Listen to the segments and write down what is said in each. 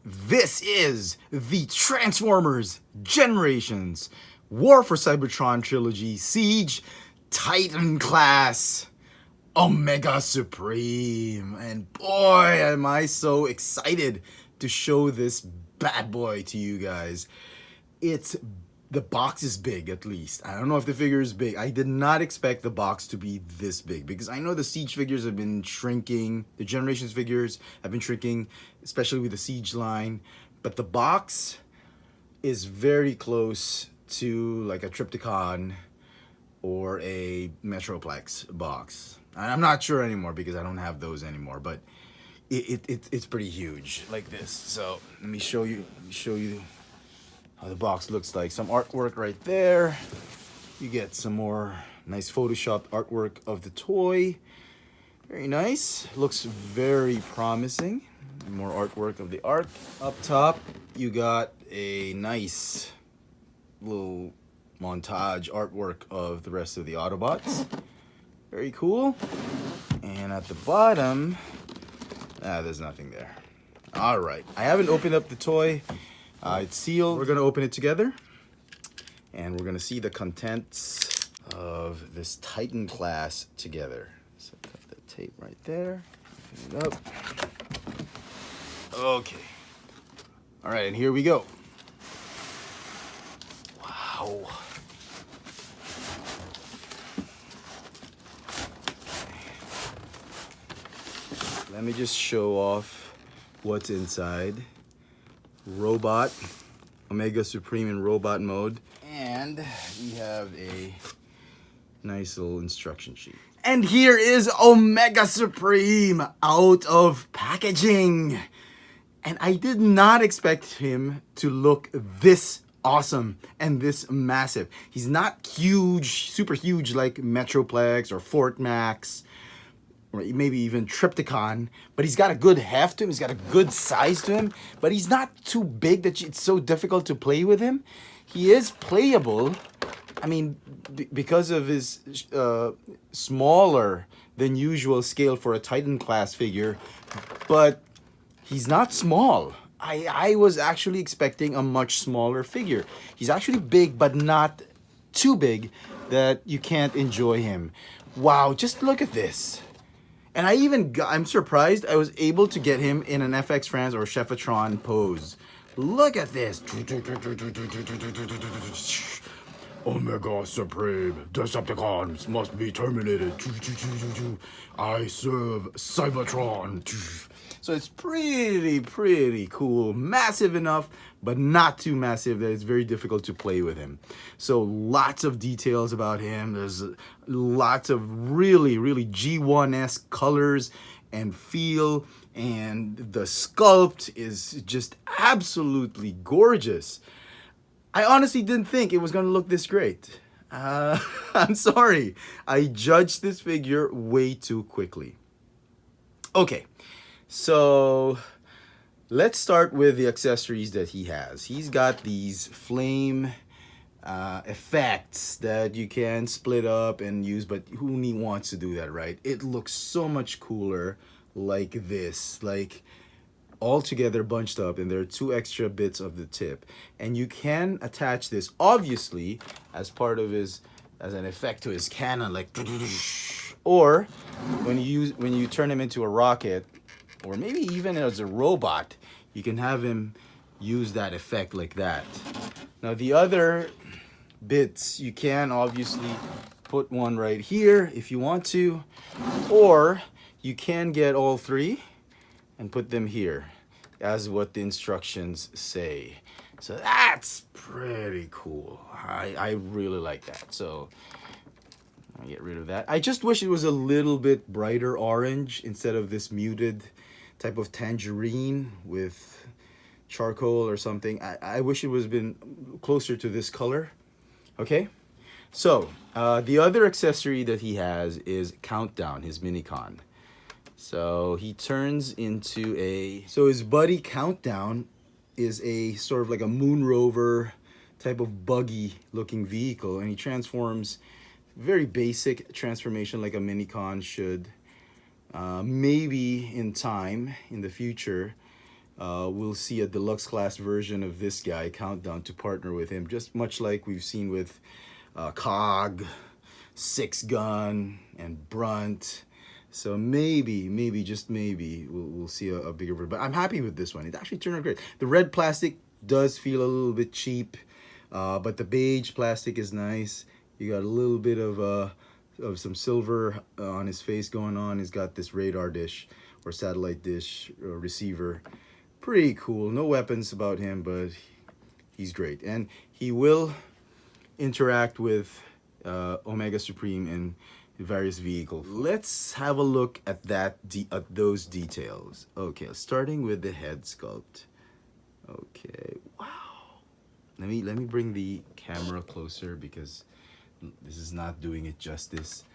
This is the Transformers Generations War for Cybertron Trilogy Siege Titan Class Omega Supreme. And boy, am I so excited to show this bad boy to you guys. The box is big, at least. I don't know if the figure is big. I did not expect the box to be this big because I know the Siege figures have been shrinking. The Generations figures have been shrinking, especially with the Siege line. But the box is very close to like a Trypticon or a Metroplex box. I'm not sure anymore because I don't have those anymore, but it's pretty huge like this. So let me show you how the box looks like. Some artwork right there. You get some more nice photoshopped artwork of the toy. Very nice. Looks very promising. More artwork of the art. Up top, you got a nice little montage artwork of the rest of the Autobots. Very cool. And at the bottom, there's nothing there. All right, I haven't opened up the toy. It's sealed. We're gonna open it together and we're gonna see the contents of this Titan class together. So cut the tape right there, open it up. Okay. All right, and here we go. Wow. Let me just show off what's inside. Robot, Omega Supreme in robot mode, and we have a nice little instruction sheet. And here is Omega Supreme out of packaging. And I did not expect him to look this awesome and this massive. He's not huge, super huge like Metroplex or Fort Max, or maybe even Trypticon, but he's got a good heft to him. He's got a good size to him, but he's not too big that it's so difficult to play with him. He is playable. I mean, because of his smaller than usual scale for a Titan class figure, but he's not small. I was actually expecting a much smaller figure. He's actually big, but not too big that you can't enjoy him. Wow, just look at this. And I'm surprised I was able to get him in an fxfranz or Chefatron pose. Look at this. Omega Supreme, Decepticons must be terminated. I serve Cybertron. So it's pretty cool. Massive enough, but not too massive that it's very difficult to play with him. So lots of details about him. There's lots of really G1-esque colors and feel. And the sculpt is just absolutely gorgeous. I honestly didn't think it was going to look this great. I'm sorry. I judged this figure way too quickly. Okay. So let's start with the accessories that he has. He's got these flame effects that you can split up and use, but who wants to do that, right? It looks so much cooler like this, like all together bunched up, and there are 2 extra bits of the tip. And you can attach this, obviously, as part of as an effect to his cannon, like, or when you turn him into a rocket, or maybe even as a robot, you can have him use that effect like that. Now the other bits, you can obviously put one right here if you want to, or you can get all 3 and put them here as what the instructions say. So that's pretty cool. I really like that. So I'll get rid of that. I just wish it was a little bit brighter orange instead of this muted type of tangerine with charcoal or something. I wish it was been closer to this color. Okay, so the other accessory that he has is Countdown, his minicon. So he turns into so his buddy Countdown is a sort of like a moon rover type of buggy looking vehicle, and he transforms, very basic transformation like a minicon should. Maybe in time, in the future, we'll see a deluxe class version of this guy, Countdown, to partner with him, just much like we've seen with Cog, Six Gun, and Brunt. So maybe, just maybe, we'll see a bigger version. But I'm happy with this one. It actually turned out great. The red plastic does feel a little bit cheap, but the beige plastic is nice. You got a little bit of some silver on his face going on. He's got this radar dish or satellite dish receiver. Pretty cool. No weapons about him, but he's great. And he will interact with Omega Supreme in various vehicles. Let's have a look at those details. Okay, starting with the head sculpt. Okay, wow. Let me bring the camera closer because this is not doing it justice.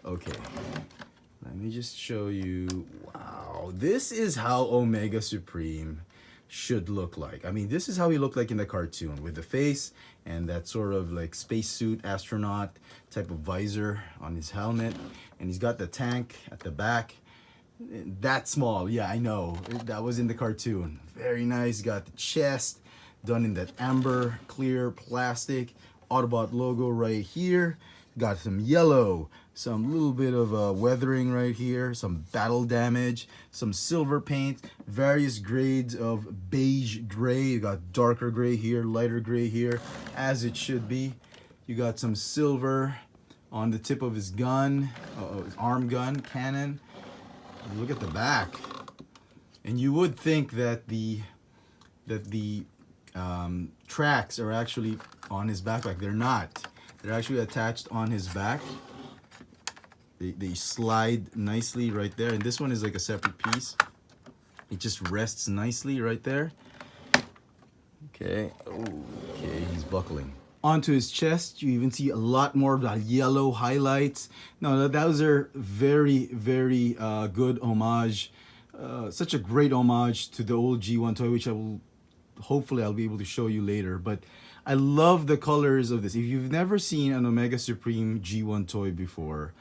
Okay, let me just show you. Wow, this is how Omega Supreme should look like. I mean, this is how he looked like in the cartoon, with the face and that sort of like spacesuit astronaut type of visor on his helmet, and he's got the tank at the back. That small, yeah, I know, that was in the cartoon. Very nice. Got the chest done in that amber clear plastic, Autobot logo right here. Got some yellow, some little bit of weathering right here, some battle damage, some silver paint, various grades of beige gray. You got darker gray here, lighter gray here, as it should be. You got some silver on the tip of his gun, his arm gun, cannon. Look at the back. And you would think that the tracks are actually on his backpack. They're not. They're actually attached on his back. They slide nicely right there. And this one is like a separate piece. It just rests nicely right there. Okay. Okay, he's buckling. Onto his chest, you even see a lot more of the yellow highlights. No, those are very, very good homage. Such a great homage to the old G1 toy, which hopefully I'll be able to show you later. But I love the colors of this. If you've never seen an Omega Supreme G1 toy before,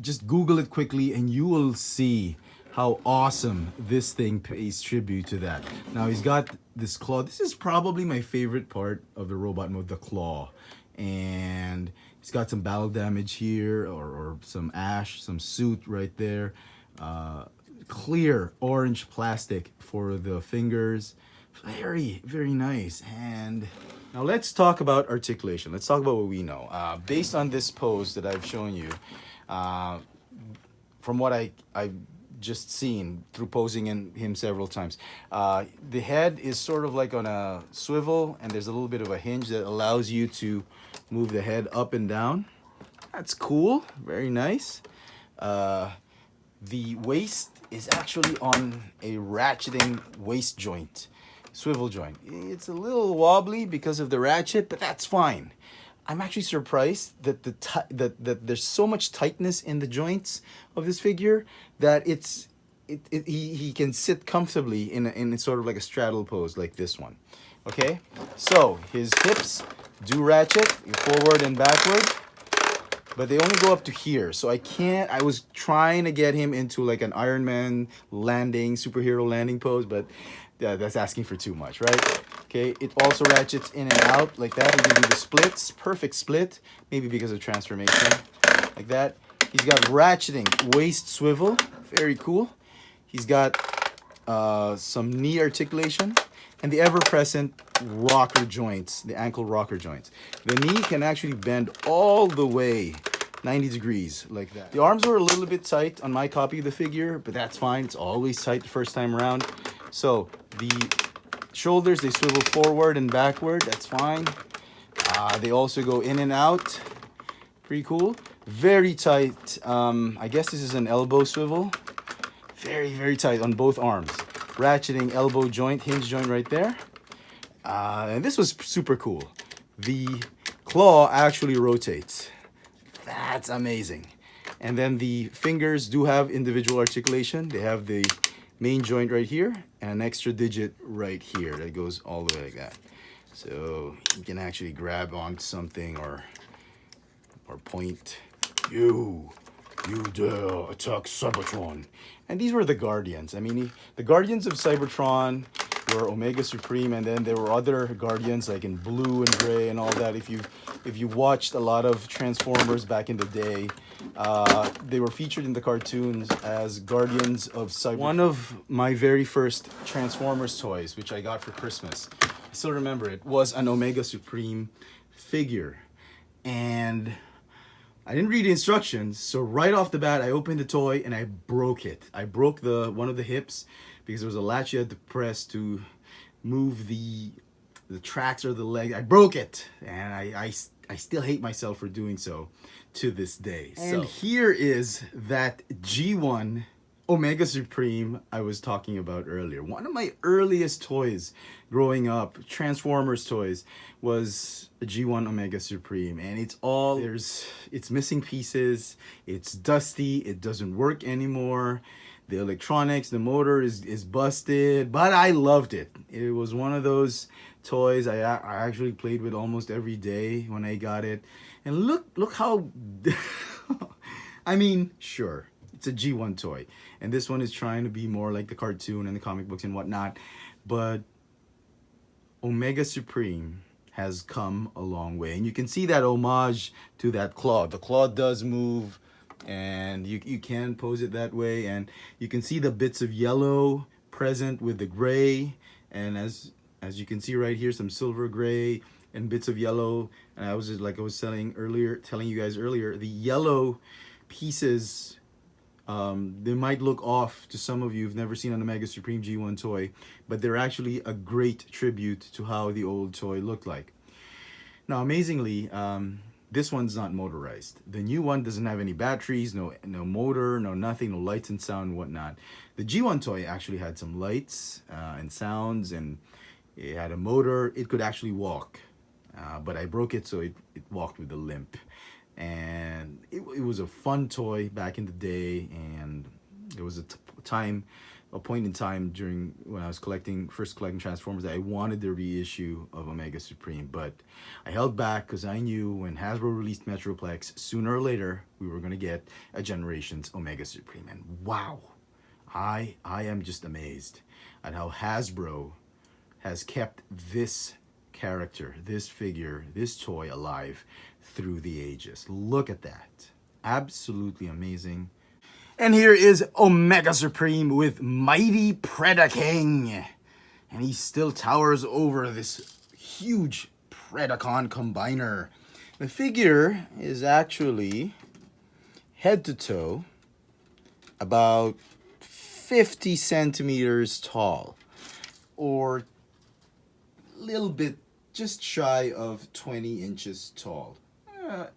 just Google it quickly and you will see how awesome this thing pays tribute to that. Now he's got this claw. This is probably my favorite part of the robot mode, the claw. And he's got some battle damage here, or some ash, some soot right there. Clear orange plastic for the fingers. Very, very nice. And now let's talk about articulation. Let's talk about what we know. Based on this pose that I've shown you, from what I've just seen through posing him several times, the head is sort of like on a swivel, and there's a little bit of a hinge that allows you to move the head up and down. That's cool. Very nice. The waist is actually on a ratcheting waist joint, swivel joint. It's a little wobbly because of the ratchet, but that's fine. I'm actually surprised that that there's so much tightness in the joints of this figure that he can sit comfortably in sort of like a straddle pose like this one. Okay, so his hips do ratchet forward and backward, but they only go up to here. So I was trying to get him into like an Iron Man landing, superhero landing pose, but that's asking for too much, right? Okay, it also ratchets in and out like that. We can do the splits, perfect split, maybe because of transformation, like that. He's got ratcheting waist swivel, very cool. He's got some knee articulation and the ever-present rocker joints, the ankle rocker joints. The knee can actually bend all the way 90 degrees like that. The arms were a little bit tight on my copy of the figure, but that's fine. It's always tight the first time around. So the shoulders, they swivel forward and backward. That's fine. They also go in and out. Pretty cool. Very tight. I guess this is an elbow swivel. Very, very tight on both arms. Ratcheting elbow joint, hinge joint right there. And this was super cool. The claw actually rotates. That's amazing. And then the fingers do have individual articulation. They have the main joint right here and an extra digit right here that goes all the way like that. So you can actually grab onto something or point. You dare attack Cybertron. And these were the Guardians. I mean, the Guardians of Cybertron were Omega Supreme, and then there were other Guardians like in blue and gray and all that. If you watched a lot of Transformers back in the day, they were featured in the cartoons as Guardians of Cybertron. One of my very first Transformers toys, which I got for Christmas, I still remember it, was an Omega Supreme figure. And I didn't read the instructions, so right off the bat, I opened the toy and I broke it. I broke one of the hips because there was a latch you had to press to move the tracks or the leg. I broke it, and I still hate myself for doing so to this day. And here is that G1 Omega Supreme I was talking about earlier. One of my earliest toys growing up, Transformers toys, was a G1 Omega Supreme, and it's missing pieces, it's dusty, it doesn't work anymore, the electronics, the motor is busted, but I loved it. It was one of those toys I actually played with almost every day when I got it. And look how I mean, sure, it's a G1 toy, and this one is trying to be more like the cartoon and the comic books and whatnot, but Omega Supreme has come a long way, and you can see that homage to that claw. The claw does move, and you can pose it that way, and you can see the bits of yellow present with the gray, and as you can see right here, some silver gray and bits of yellow. And I was just, like I was telling you guys earlier, the yellow pieces, they might look off to some of you who've never seen an Omega Supreme G1 toy, but they're actually a great tribute to how the old toy looked like. Now, amazingly, this one's not motorized. The new one doesn't have any batteries, no motor, no nothing, no lights and sound and whatnot. The G1 toy actually had some lights and sounds, and it had a motor. It could actually walk, but I broke it, so it walked with a limp. And it was a fun toy back in the day, and there was a point in time during when I was first collecting Transformers, that I wanted the reissue of Omega Supreme, but I held back because I knew when Hasbro released Metroplex, sooner or later we were going to get a Generations Omega Supreme. And wow, I am just amazed at how Hasbro has kept this character, this figure, this toy alive through the ages. Look at that. Absolutely amazing. And here is Omega Supreme with Mighty Predaking. And he still towers over this huge Predacon combiner. The figure is actually head to toe about 50 centimeters tall, or a little bit just shy of 20 inches tall.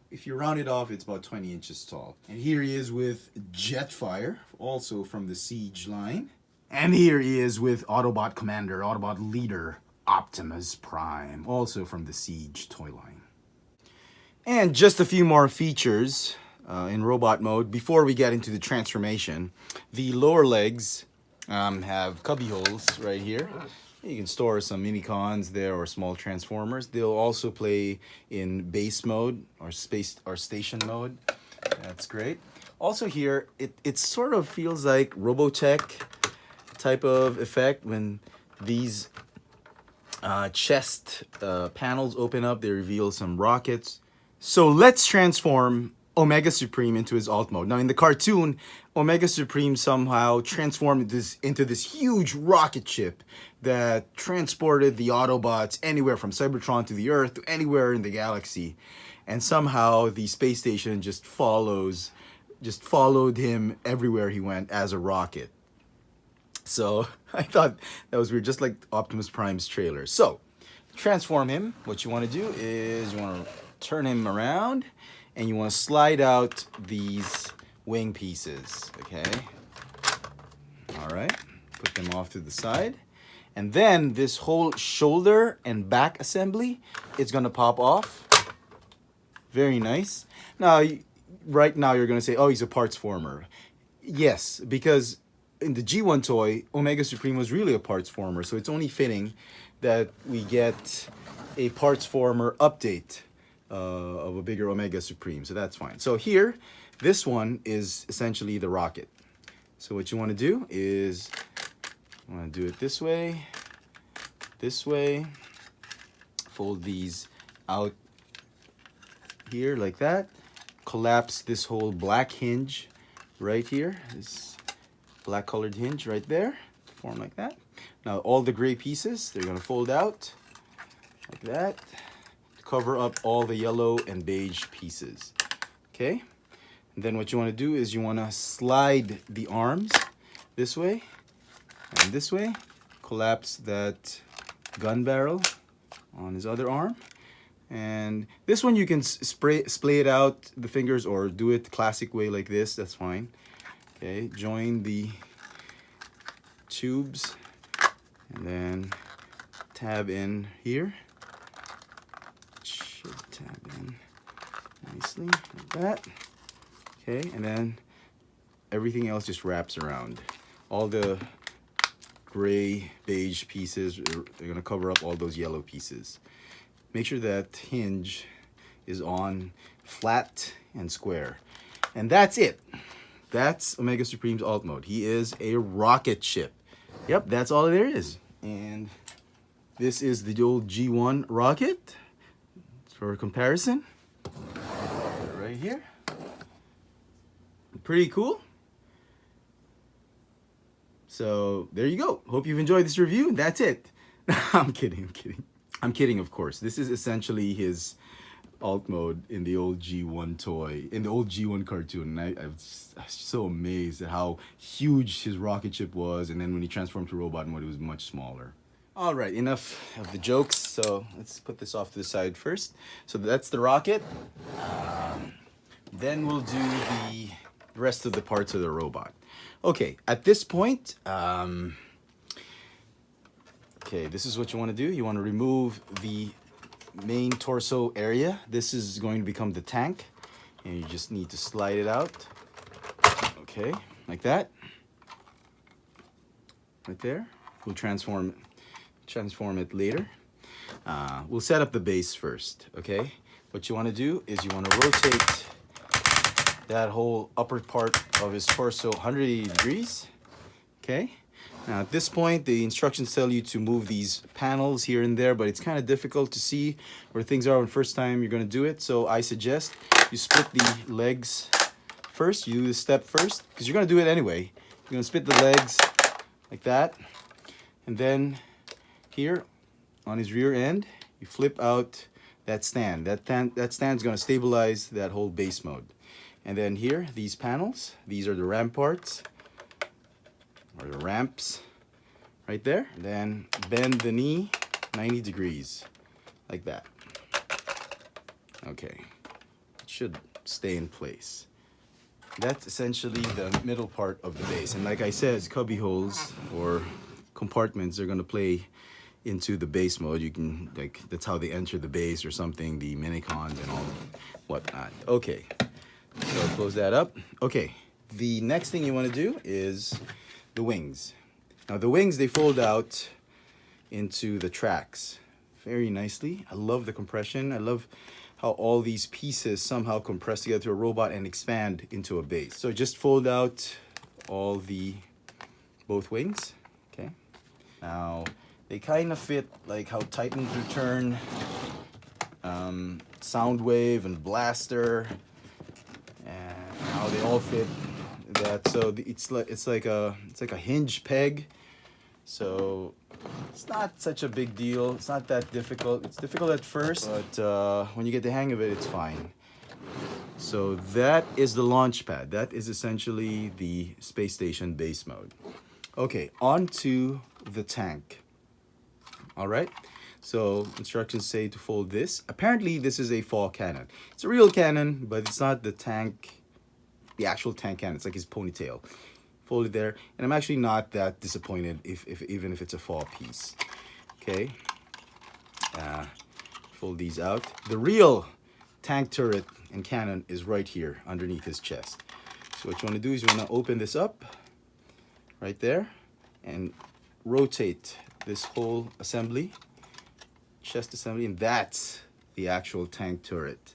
If you round it off, it's about 20 inches tall. And here he is with Jetfire, also from the Siege line. And here he is with Autobot Commander, Autobot Leader, Optimus Prime, also from the Siege toy line. And just a few more features in robot mode before we get into the transformation. The lower legs have cubby holes right here. You can store some mini-cons there or small transformers. They'll also play in base mode or station mode. That's great. Also here, it sort of feels like Robotech type of effect when these chest panels open up. They reveal some rockets. So let's transform Omega Supreme into his alt mode. Now in the cartoon, Omega Supreme somehow transformed into this huge rocket ship that transported the Autobots anywhere from Cybertron to the Earth to anywhere in the galaxy. And somehow the space station just followed him everywhere he went as a rocket. So I thought that was weird, just like Optimus Prime's trailer. So transform him. What you want to do is you want to turn him around, and you want to slide out these wing pieces, okay? All right, put them off to the side. And then this whole shoulder and back assembly is gonna pop off. Very nice. Now, right now you're gonna say, oh, he's a parts former. Yes, because in the G1 toy, Omega Supreme was really a parts former, so it's only fitting that we get a parts former update of a bigger Omega Supreme, so that's fine. So here, This one is essentially the rocket. So what you want to do is, you want to do it this way, fold these out here like that, collapse this whole black hinge right here, this black colored hinge right there, form like that. Now all the gray pieces, they're going to fold out like that to cover up all the yellow and beige pieces. Okay, and then what you want to do is you want to slide the arms this way and this way, collapse that gun barrel on his other arm. And this one you can splay it out the fingers or do it the classic way like this, that's fine. Okay, join the tubes and then tab in here. Should tab in nicely like that. Okay, and then everything else just wraps around. All the gray beige pieces are going to cover up all those yellow pieces. Make sure that hinge is on flat and square. And that's it. That's Omega Supreme's alt mode. He is a rocket ship. Yep, that's all there is. And this is the old G1 rocket for comparison. Right here. Pretty cool. So there you go. Hope you've enjoyed this review. That's it. I'm kidding, of course. This is essentially his alt mode in the old G1 toy, in the old G1 cartoon. And I was so amazed at how huge his rocket ship was, and then when he transformed to robot mode, it was much smaller. All right, enough of the jokes. So let's put this off to the side first. So that's the rocket. Then we'll do the rest of the parts of the robot. Okay, at this point, okay, this is what you want to do. You want to remove the main torso area. This is going to become the tank, and you just need to slide it out. Okay, like that. Right there. We'll transform it later. We'll set up the base first, okay? What you want to do is you want to rotate that whole upper part of his torso 180 degrees, okay? Now at this point, the instructions tell you to move these panels here and there, but it's kind of difficult to see where things are when first time you're going to do it. So I suggest you split the legs first. You do this step first, because you're going to do it anyway. You're going to split the legs like that. And then here on his rear end, you flip out that stand. That stand's going to stabilize that whole base mode. And then here, these panels, these are the ramparts, or the ramps, right there. Then bend the knee 90 degrees, like that. Okay, it should stay in place. That's essentially the middle part of the base. And like I said, cubby holes or compartments are gonna play into the base mode. You can, like, that's how they enter the base or something, the minicons and all whatnot. Okay. So close that up. Okay, the next thing you want to do is the wings. Now the wings, they fold out into the tracks very nicely. I love the compression. I love how all these pieces somehow compress together to a robot and expand into a base. So just fold out all both wings. Okay. Now they kind of fit like how Titans Return, Soundwave, and Blaster. And how they all fit that. So it's like a hinge peg. So it's not such a big deal. It's not that difficult. It's difficult at first, but when you get the hang of it, it's fine. So that is the launch pad. That is essentially the space station base mode. Okay, on to the tank. All right. So instructions say to fold this. Apparently this is a fall cannon. It's a real cannon, but it's not the tank, the actual tank cannon. It's like his ponytail. Fold it there. And I'm actually not that disappointed even if it's a fall piece. Okay. Fold these out. The real tank turret and cannon is right here underneath his chest. So what you want to do is you want to open this up right there and rotate this whole assembly. Chest assembly, and that's the actual tank turret,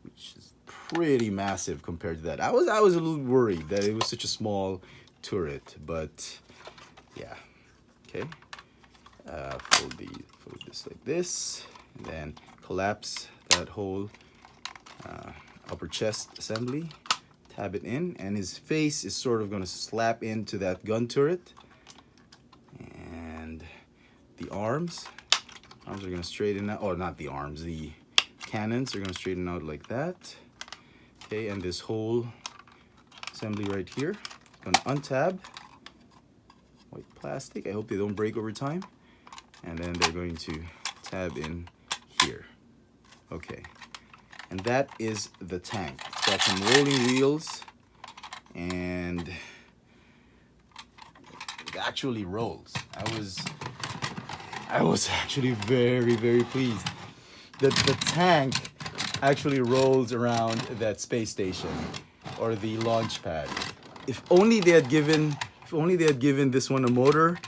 which is pretty massive compared to that. I was a little worried that it was such a small turret, but yeah. Okay. Fold this like this, and then collapse that whole upper chest assembly. Tab it in, and his face is sort of going to slap into that gun turret. And the arms are going to straighten out, or not the arms, the cannons are going to straighten out like that. Okay, and this whole assembly right here, going to untab. White plastic, I hope they don't break over time. And then they're going to tab in here. Okay, and that is the tank. It's got some rolling wheels, and it actually rolls. I was actually very, very pleased that the tank actually rolls around that space station or the launch pad. If only they had given this one a motor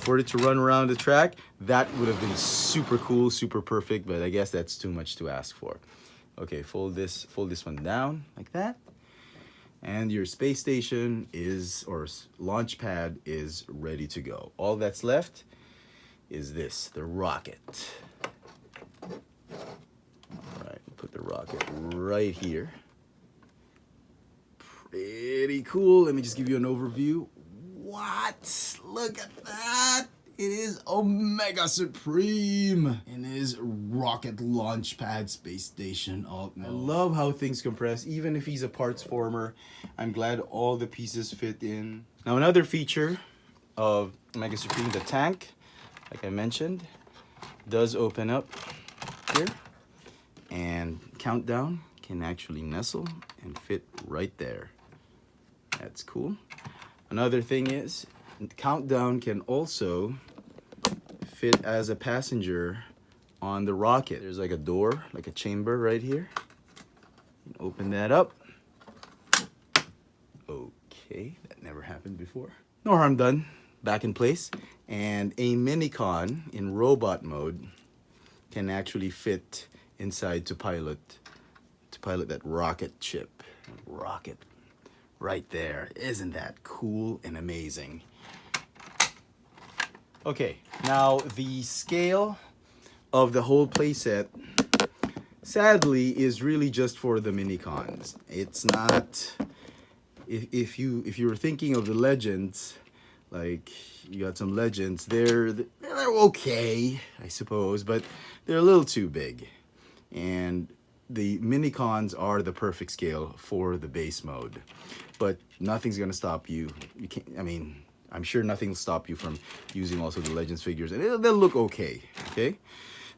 for it to run around the track, that would have been super cool, super perfect, but I guess that's too much to ask for. Okay, fold this one down like that. And your space station is, or launch pad is ready to go. All that's left is this, the rocket. All right, put the rocket right here. Pretty cool. Let me just give you an overview. What? Look at that. It is Omega Supreme in his rocket launch pad space station. I love how things compress, even if he's a parts former. I'm glad all the pieces fit in. Now, another feature of Omega Supreme, the tank, like I mentioned, does open up here, and Countdown can actually nestle and fit right there. That's cool. Another thing is, Countdown can also fit as a passenger on the rocket. There's like a door, like a chamber right here. Open that up. Okay, that never happened before. No harm done. Back in place. And a Minicon in robot mode can actually fit inside to pilot that rocket ship. Rocket right there. Isn't that cool and amazing? Okay, now the scale of the whole playset, sadly, is really just for the Minicons. It's not, if you were thinking of the Legends, like you got some Legends, they're okay, I suppose, but they're a little too big. And the Minicons are the perfect scale for the base mode. But nothing's gonna stop you. You can't, I mean, I'm sure nothing will stop you from using also the Legends figures, and they'll look okay, okay?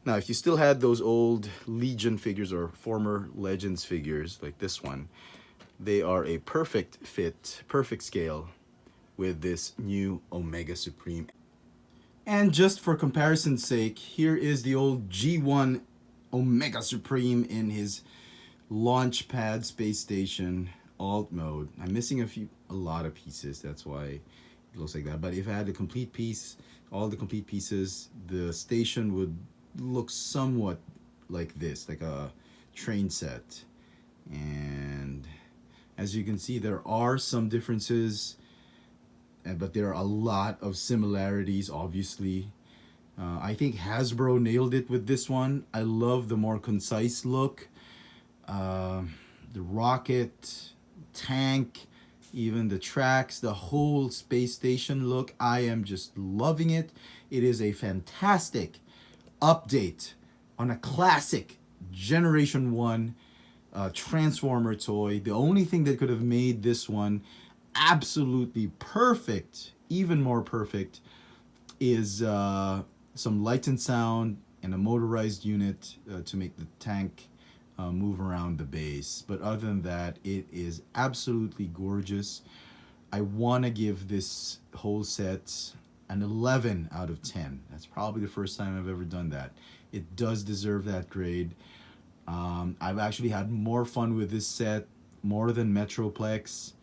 Now, if you still had those old Legion figures or former Legends figures, like this one, they are a perfect fit, perfect scale with this new Omega Supreme. And just for comparison's sake, here is the old G1 Omega Supreme in his launch pad space station alt mode. I'm missing a lot of pieces, that's why it looks like that. But if I had a complete piece, all the complete pieces, the station would look somewhat like this, like a train set. And as you can see, there are some differences, but there are a lot of similarities, obviously. I think Hasbro nailed it with this one. I love the more concise look. The rocket, tank, even the tracks, the whole space station look. I am just loving it. It is a fantastic update on a classic Generation 1 Transformer toy. The only thing that could have made this one absolutely perfect, even more perfect, is some light and sound and a motorized unit to make the tank move around the base. But other than that, it is absolutely gorgeous. I want to give this whole set an 11 out of 10. That's probably the first time I've ever done that. It does deserve that grade. I've actually had more fun with this set, more than Metroplex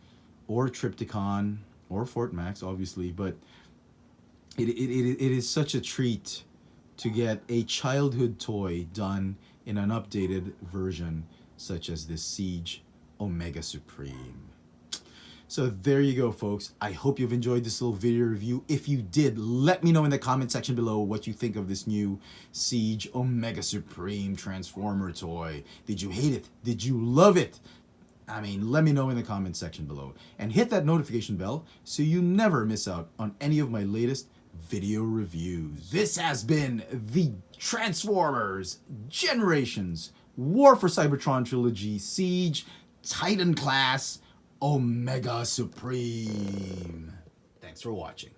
or Triptychon or Fort Max, obviously, but it is such a treat to get a childhood toy done in an updated version. such as this Siege Omega Supreme. So there you go, folks. I hope you've enjoyed this little video review. If you did, let me know in the comment section below what you think of this new Siege Omega Supreme Transformer toy. Did you hate it? Did you love it? I mean, let me know in the comment section below. And hit that notification bell so you never miss out on any of my latest video reviews. This has been the Transformers Generations War for Cybertron Trilogy Siege Titan Class Omega Supreme. Thanks for watching.